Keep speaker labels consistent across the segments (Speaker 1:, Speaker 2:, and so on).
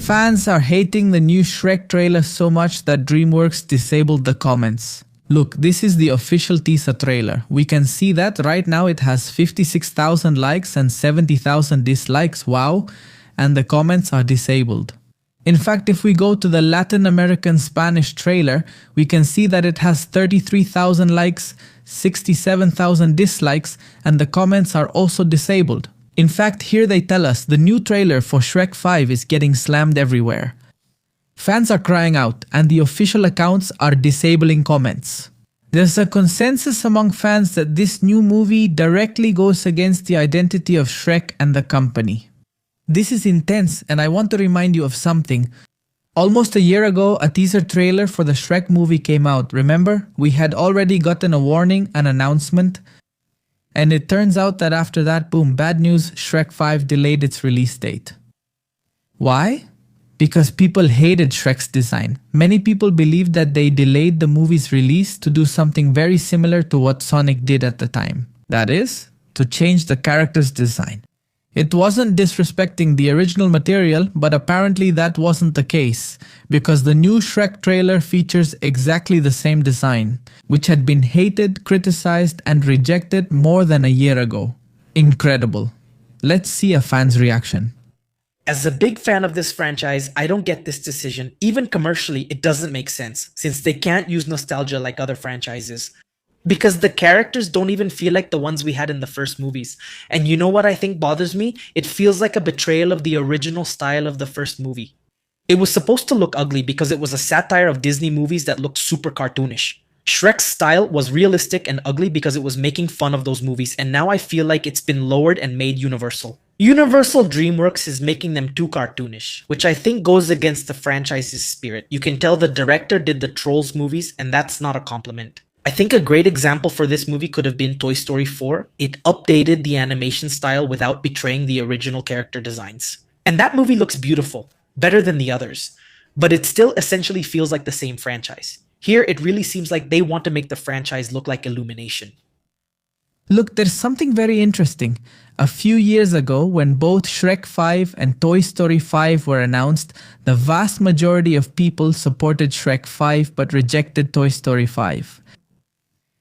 Speaker 1: Fans are hating the new Shrek trailer so much that DreamWorks disabled the comments. Look, this is the official teaser trailer. We can see that right now it has 56,000 likes and 70,000 dislikes, wow, and the comments are disabled. In fact, if we go to the Latin American Spanish trailer, we can see that it has 33,000 likes, 67,000 dislikes, and the comments are also disabled. In fact, here they tell us the new trailer for Shrek 5 is getting slammed everywhere. Fans are crying out, and the official accounts are disabling comments. There's a consensus among fans that this new movie directly goes against the identity of Shrek and the company. This is intense, and I want to remind you of something. Almost a year ago, a teaser trailer for the Shrek movie came out, remember? We had already gotten a warning, an announcement. And it turns out that after that, boom, bad news, Shrek 5 delayed its release date. Why? Because people hated Shrek's design. Many people believed that they delayed the movie's release to do something very similar to what Sonic did at the time. That is, to change the character's design. It wasn't disrespecting the original material, but apparently that wasn't the case, because the new Shrek trailer features exactly the same design, which had been hated, criticized, and rejected more than a year ago. Incredible. Let's see a fan's reaction.
Speaker 2: As a big fan of this franchise, I don't get this decision. Even commercially, it doesn't make sense, since they can't use nostalgia like other franchises. Because the characters don't even feel like the ones we had in the first movies. And you know what I think bothers me? It feels like a betrayal of the original style of the first movie. It was supposed to look ugly because it was a satire of Disney movies that looked super cartoonish. Shrek's style was realistic and ugly because it was making fun of those movies, and now I feel like it's been lowered and made universal. Universal DreamWorks is making them too cartoonish, which I think goes against the franchise's spirit. You can tell the director did the Trolls movies, and that's not a compliment. I think a great example for this movie could have been Toy Story 4. It updated the animation style without betraying the original character designs. And that movie looks beautiful, better than the others, but it still essentially feels like the same franchise. Here, it really seems like they want to make the franchise look like Illumination.
Speaker 1: Look, there's something very interesting. A few years ago, when both Shrek 5 and Toy Story 5 were announced, the vast majority of people supported Shrek 5 but rejected Toy Story 5.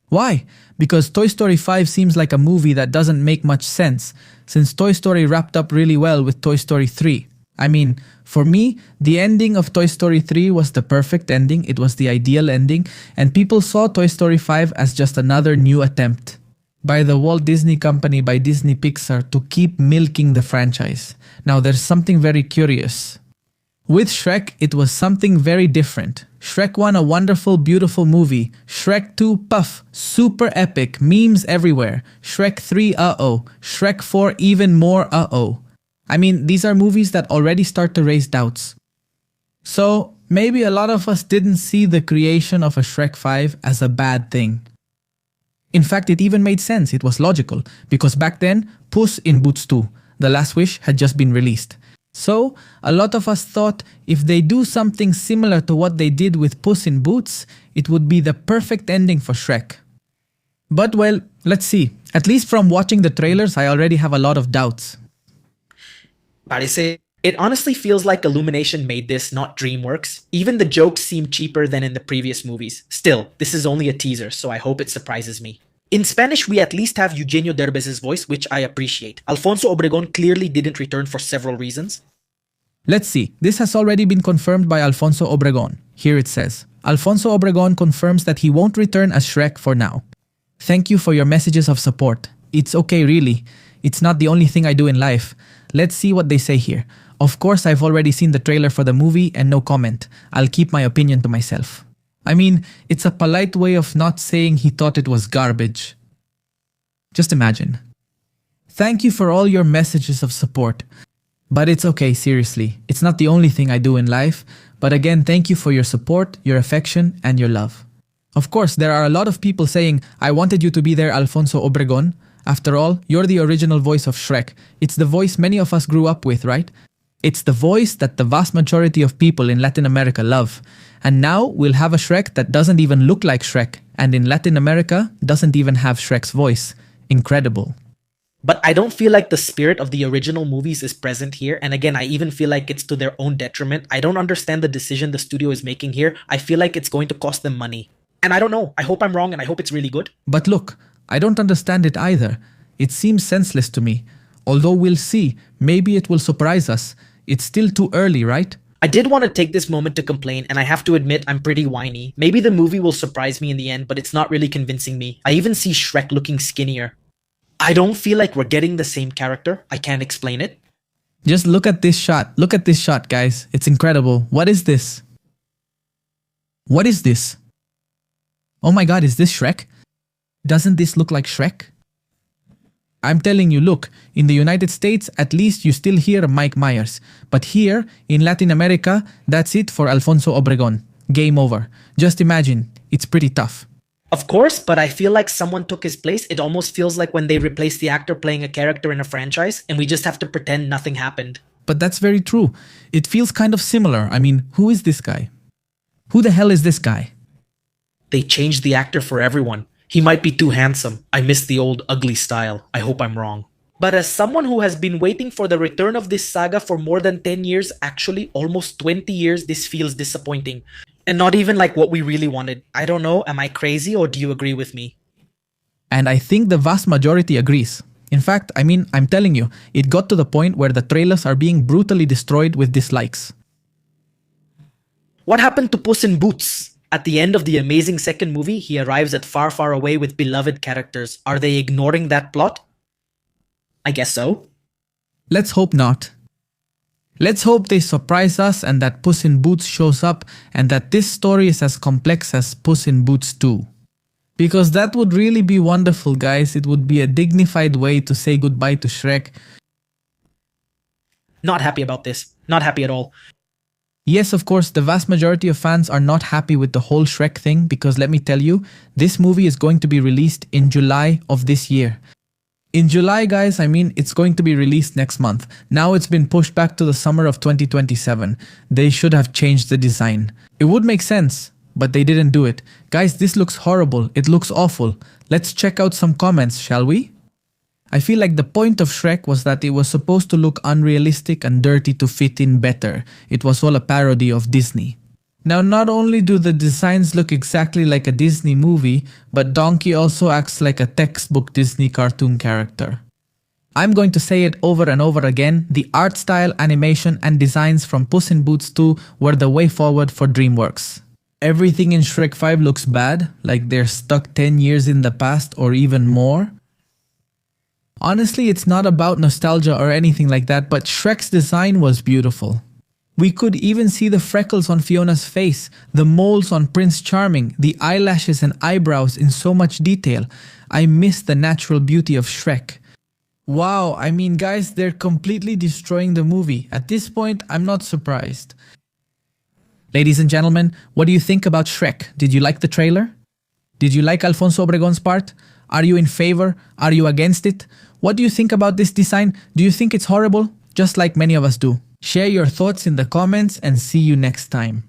Speaker 1: Why? Because Toy Story 5 seems like a movie that doesn't make much sense, since Toy Story wrapped up really well with Toy Story 3. I mean, for me, the ending of Toy Story 3 was the perfect ending, it was the ideal ending, and people saw Toy Story 5 as just another new attempt by the Walt Disney Company, by Disney Pixar, to keep milking the franchise. Now, there's something very curious. With Shrek, it was something very different. Shrek 1, a wonderful, beautiful movie. Shrek 2, puff, super epic, memes everywhere. Shrek 3, uh-oh. Shrek 4, even more uh-oh. I mean, these are movies that already start to raise doubts. So, maybe a lot of us didn't see the creation of a Shrek 5 as a bad thing. In fact, it even made sense, it was logical, because back then, Puss in Boots 2, The Last Wish, had just been released. So, a lot of us thought if they do something similar to what they did with Puss in Boots, it would be the perfect ending for Shrek. But well, let's see. At least from watching the trailers, I already have a lot of doubts.
Speaker 2: Parece. It honestly feels like Illumination made this, not DreamWorks. Even the jokes seem cheaper than in the previous movies. Still, this is only a teaser, so I hope it surprises me. In Spanish, we at least have Eugenio Derbez's voice, which I appreciate. Alfonso Obregón clearly didn't return for several reasons.
Speaker 1: Let's see. This has already been confirmed by Alfonso Obregón. Here it says, Alfonso Obregón confirms that he won't return as Shrek for now. Thank you for your messages of support. It's okay, really. It's not the only thing I do in life. Let's see what they say here. Of course, I've already seen the trailer for the movie and no comment. I'll keep my opinion to myself. I mean, it's a polite way of not saying he thought it was garbage. Just imagine. Thank you for all your messages of support. But it's okay, seriously. It's not the only thing I do in life. But again, thank you for your support, your affection, and your love. Of course, there are a lot of people saying, I wanted you to be there, Alfonso Obregón. After all, you're the original voice of Shrek. It's the voice many of us grew up with, right? It's the voice that the vast majority of people in Latin America love. And now we'll have a Shrek that doesn't even look like Shrek, and in Latin America doesn't even have Shrek's voice. Incredible.
Speaker 2: But I don't feel like the spirit of the original movies is present here. And again, I even feel like it's to their own detriment. I don't understand the decision the studio is making here. I feel like it's going to cost them money. And I don't know. I hope I'm wrong and I hope it's really good.
Speaker 1: But look, I don't understand it either. It seems senseless to me. Although we'll see, maybe it will surprise us. It's still too early, right?
Speaker 2: I did want to take this moment to complain, and I have to admit I'm pretty whiny. Maybe the movie will surprise me in the end, but it's not really convincing me. I even see Shrek looking skinnier. I don't feel like we're getting the same character. I can't explain it.
Speaker 1: Just look at this shot. Look at this shot, guys. It's incredible. What is this? What is this? Oh my god, is this Shrek? Doesn't this look like Shrek? I'm telling you, look, in the United States, at least you still hear Mike Myers. But here, in Latin America, that's it for Alfonso Obregón. Game over. Just imagine, it's pretty tough.
Speaker 2: Of course, but I feel like someone took his place. It almost feels like when they replace the actor playing a character in a franchise, and we just have to pretend nothing happened.
Speaker 1: But that's very true. It feels kind of similar. I mean, who is this guy? Who the hell is this guy?
Speaker 2: They changed the actor for everyone. He might be too handsome. I miss the old ugly style. I hope I'm wrong. But as someone who has been waiting for the return of this saga for more than 10 years, actually almost 20 years, this feels disappointing. And not even like what we really wanted. I don't know, am I crazy or do you agree with me?
Speaker 1: And I think the vast majority agrees. In fact, I'm telling you, it got to the point where the trailers are being brutally destroyed with dislikes.
Speaker 2: What happened to Puss in Boots? At the end of the amazing second movie, he arrives at Far, Far Away with beloved characters. Are they ignoring that plot? I guess so.
Speaker 1: Let's hope not. Let's hope they surprise us and that Puss in Boots shows up and that this story is as complex as Puss in Boots 2. Because that would really be wonderful, guys. It would be a dignified way to say goodbye to Shrek.
Speaker 2: Not happy about this. Not happy at all.
Speaker 1: Yes, of course, the vast majority of fans are not happy with the whole Shrek thing because let me tell you, this movie is going to be released in July of this year. In July, guys, it's going to be released next month. Now it's been pushed back to the summer of 2027. They should have changed the design. It would make sense, but they didn't do it. Guys, this looks horrible. It looks awful. Let's check out some comments, shall we? I feel like the point of Shrek was that it was supposed to look unrealistic and dirty to fit in better. It was all a parody of Disney. Now, not only do the designs look exactly like a Disney movie, but Donkey also acts like a textbook Disney cartoon character. I'm going to say it over and over again, the art style, animation, and designs from Puss in Boots 2 were the way forward for DreamWorks. Everything in Shrek 5 looks bad, like they're stuck 10 years in the past or even more. Honestly, it's not about nostalgia or anything like that, but Shrek's design was beautiful. We could even see the freckles on Fiona's face, the moles on Prince Charming, the eyelashes and eyebrows in so much detail. I miss the natural beauty of Shrek. Wow, guys, they're completely destroying the movie. At this point, I'm not surprised. Ladies and gentlemen, what do you think about Shrek? Did you like the trailer? Did you like Alfonso Obregón's part? Are you in favor? Are you against it? What do you think about this design? Do you think it's horrible? Just like many of us do. Share your thoughts in the comments and see you next time.